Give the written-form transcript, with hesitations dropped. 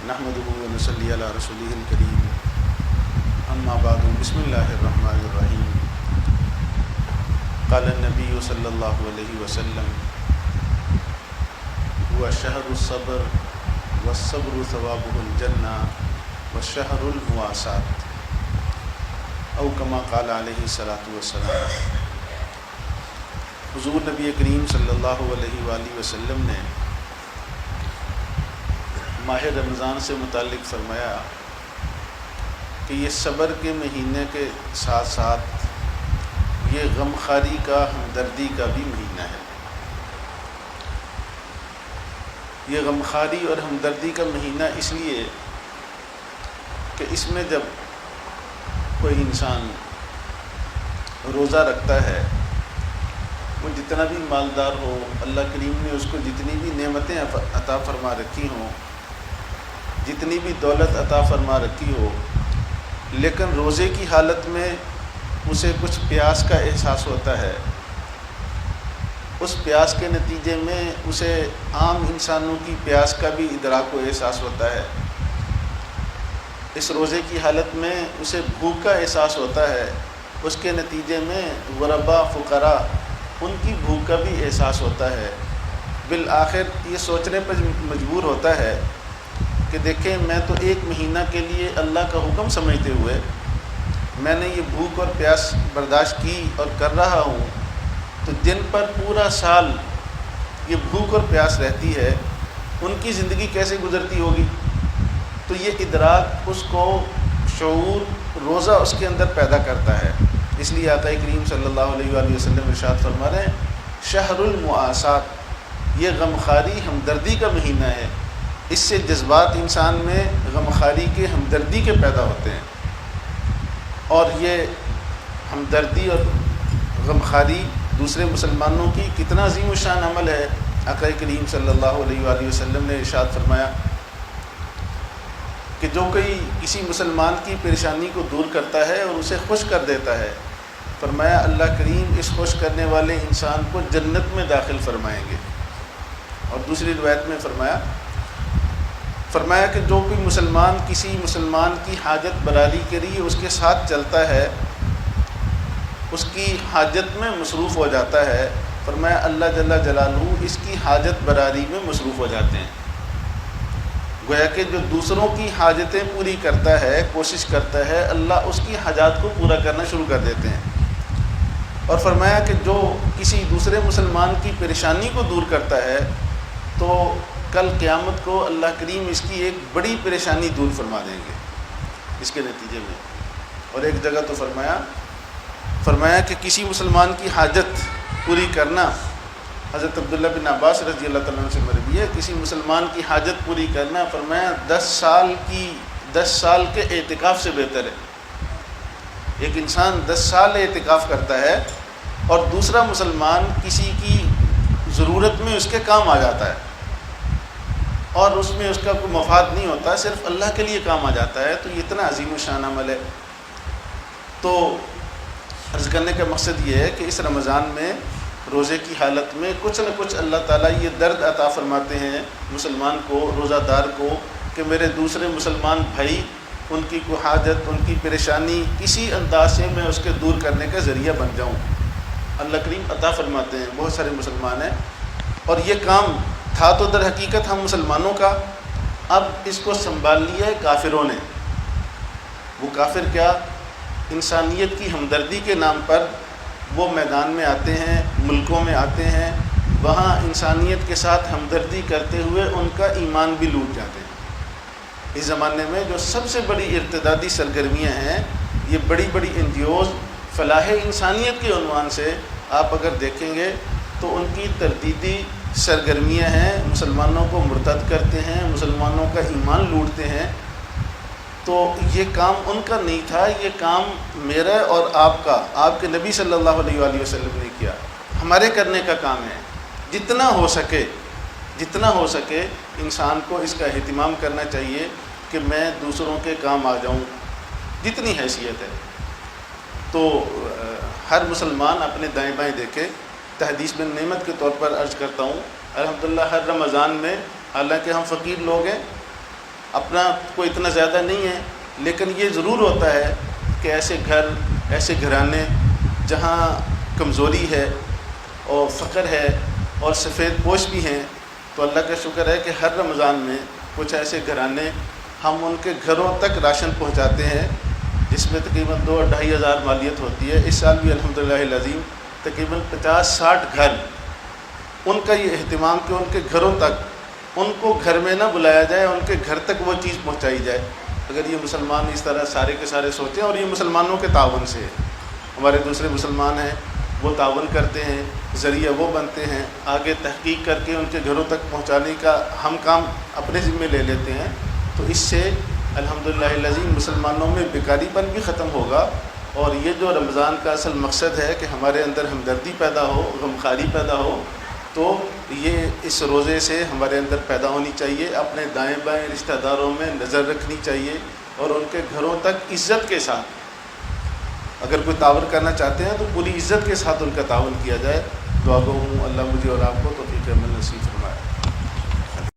نحمده ونصلي على رسوله الكريم اما بعد بسم الله الرحمن الرحيم قال النبي صلى الله عليه وسلم هو شهر الصبر والصبر ثوابه الجنة والشهر المواساة او كما قال عليه الصلاة والسلام۔ حضور نبی کریم صلی اللہ علیہ وآلہ وسلم نے ماہ رمضان سے متعلق فرمایا کہ یہ صبر کے مہینے کے ساتھ ساتھ یہ غمخواری کا، ہمدردی کا بھی مہینہ ہے۔ یہ غمخواری اور ہمدردی کا مہینہ اس لیے کہ اس میں جب کوئی انسان روزہ رکھتا ہے، وہ جتنا بھی مالدار ہو، اللہ کریم نے اس کو جتنی بھی نعمتیں عطا فرما رکھی ہوں، جتنی بھی دولت عطا فرما رکھی ہو، لیکن روزے کی حالت میں اسے کچھ پیاس کا احساس ہوتا ہے۔ اس پیاس کے نتیجے میں اسے عام انسانوں کی پیاس کا بھی ادراک و احساس ہوتا ہے۔ اس روزے کی حالت میں اسے بھوک کا احساس ہوتا ہے، اس کے نتیجے میں غربا، فقراء، ان کی بھوک کا بھی احساس ہوتا ہے۔ بالآخر یہ سوچنے پر مجبور ہوتا ہے کہ دیکھیں، میں تو ایک مہینہ کے لیے اللہ کا حکم سمجھتے ہوئے میں نے یہ بھوک اور پیاس برداشت کی اور کر رہا ہوں، تو جن پر پورا سال یہ بھوک اور پیاس رہتی ہے، ان کی زندگی کیسے گزرتی ہوگی؟ تو یہ ادراک، اس کو شعور روزہ اس کے اندر پیدا کرتا ہے۔ اس لیے آقا کریم صلی اللہ علیہ وآلہ وسلم ارشاد فرما رہے ہیں، شہر المواسات، یہ غمخواری، ہمدردی کا مہینہ ہے۔ اس سے جذبات انسان میں غمخواری کے، ہمدردی کے پیدا ہوتے ہیں، اور یہ ہمدردی اور غمخواری دوسرے مسلمانوں کی کتنا عظیم الشان عمل ہے۔ آقا کریم صلی اللہ علیہ وآلہ وسلم نے ارشاد فرمایا کہ جو کوئی کسی مسلمان کی پریشانی کو دور کرتا ہے اور اسے خوش کر دیتا ہے، فرمایا اللہ کریم اس خوش کرنے والے انسان کو جنت میں داخل فرمائیں گے۔ اور دوسری روایت میں فرمایا کہ جو کوئی مسلمان کسی مسلمان کی حاجت براری کے لیے اس کے ساتھ چلتا ہے، اس کی حاجت میں مصروف ہو جاتا ہے، فرمایا اللہ جل جلالہ اس کی حاجت براری میں مصروف ہو جاتے ہیں۔ گویا کہ جو دوسروں کی حاجتیں پوری کرتا ہے، کوشش کرتا ہے، اللہ اس کی حاجات کو پورا کرنا شروع کر دیتے ہیں۔ اور فرمایا کہ جو کسی دوسرے مسلمان کی پریشانی کو دور کرتا ہے، تو کل قیامت کو اللہ کریم اس کی ایک بڑی پریشانی دور فرما دیں گے اس کے نتیجے میں۔ اور ایک جگہ تو فرمایا کہ کسی مسلمان کی حاجت پوری کرنا، حضرت عبداللہ بن عباس رضی اللہ تعالیٰ عنہ سے مروی ہے، کسی مسلمان کی حاجت پوری کرنا، فرمایا 10 سال کے اعتکاف سے بہتر ہے۔ ایک انسان 10 سال اعتکاف کرتا ہے اور دوسرا مسلمان کسی کی ضرورت میں اس کے کام آ جاتا ہے، اور اس میں اس کا کوئی مفاد نہیں ہوتا، صرف اللہ کے لیے کام آ جاتا ہے، تو یہ اتنا عظیم الشان عمل ہے۔ تو عرض کرنے کا مقصد یہ ہے کہ اس رمضان میں روزے کی حالت میں کچھ نہ کچھ اللہ تعالیٰ یہ درد عطا فرماتے ہیں مسلمان کو، روزہ دار کو، کہ میرے دوسرے مسلمان بھائی، ان کی کوئی حاجت، ان کی پریشانی کسی انداز سے میں اس کے دور کرنے کا ذریعہ بن جاؤں۔ اللہ کریم عطا فرماتے ہیں، بہت سارے مسلمان ہیں، اور یہ کام تھا تو در حقیقت ہم مسلمانوں کا، اب اس کو سنبھال لیا ہے کافروں نے۔ وہ کافر کیا؟ انسانیت کی ہمدردی کے نام پر وہ میدان میں آتے ہیں، ملکوں میں آتے ہیں، وہاں انسانیت کے ساتھ ہمدردی کرتے ہوئے ان کا ایمان بھی لوٹ جاتے ہیں۔ اس زمانے میں جو سب سے بڑی ارتدادی سرگرمیاں ہیں، یہ بڑی بڑی NGOs فلاح انسانیت کے عنوان سے آپ اگر دیکھیں گے تو ان کی تردیدی سرگرمیاں ہیں، مسلمانوں کو مرتد کرتے ہیں، مسلمانوں کا ایمان لوٹتے ہیں۔ تو یہ کام ان کا نہیں تھا، یہ کام میرا اور آپ کا، آپ کے نبی صلی اللہ علیہ وآلہ وسلم نے کیا، ہمارے کرنے کا کام ہے۔ جتنا ہو سکے انسان کو اس کا اہتمام کرنا چاہیے کہ میں دوسروں کے کام آ جاؤں، جتنی حیثیت ہے۔ تو ہر مسلمان اپنے دائیں بائیں دیکھے۔ تحدیث بن نعمت کے طور پر عرض کرتا ہوں، الحمدللہ ہر رمضان میں، حالانکہ ہم فقیر لوگ ہیں، اپنا کوئی اتنا زیادہ نہیں ہے، لیکن یہ ضرور ہوتا ہے کہ ایسے گھر، ایسے گھرانے جہاں کمزوری ہے اور فقر ہے اور سفید پوش بھی ہیں، تو اللہ کا شکر ہے کہ ہر رمضان میں کچھ ایسے گھرانے ہم ان کے گھروں تک راشن پہنچاتے ہیں، جس میں تقریباً 2-2.5 ہزار مالیت ہوتی ہے۔ اس سال بھی الحمدللہ العظیم تقریباً 50-60 گھر، ان کا یہ اہتمام کہ ان کے گھروں تک، ان کو گھر میں نہ بلایا جائے، ان کے گھر تک وہ چیز پہنچائی جائے۔ اگر یہ مسلمان اس طرح سارے کے سارے سوچیں، اور یہ مسلمانوں کے تعاون سے ہے، ہمارے دوسرے مسلمان ہیں وہ تعاون کرتے ہیں، ذریعہ وہ بنتے ہیں، آگے تحقیق کر کے ان کے گھروں تک پہنچانے کا ہم کام اپنے ذمے لے لیتے ہیں، تو اس سے الحمدللہ العظیم مسلمانوں میں بیکاری پن بھی ختم ہوگا۔ اور یہ جو رمضان کا اصل مقصد ہے کہ ہمارے اندر ہمدردی پیدا ہو، غمخواری پیدا ہو، تو یہ اس روزے سے ہمارے اندر پیدا ہونی چاہیے۔ اپنے دائیں بائیں رشتہ داروں میں نظر رکھنی چاہیے اور ان کے گھروں تک عزت کے ساتھ، اگر کوئی تعاون کرنا چاہتے ہیں تو پوری عزت کے ساتھ ان کا تعاون کیا جائے۔ دعا گو ہوں اللہ مجھے اور آپ کو توفیق عمل نصیب فرمائے۔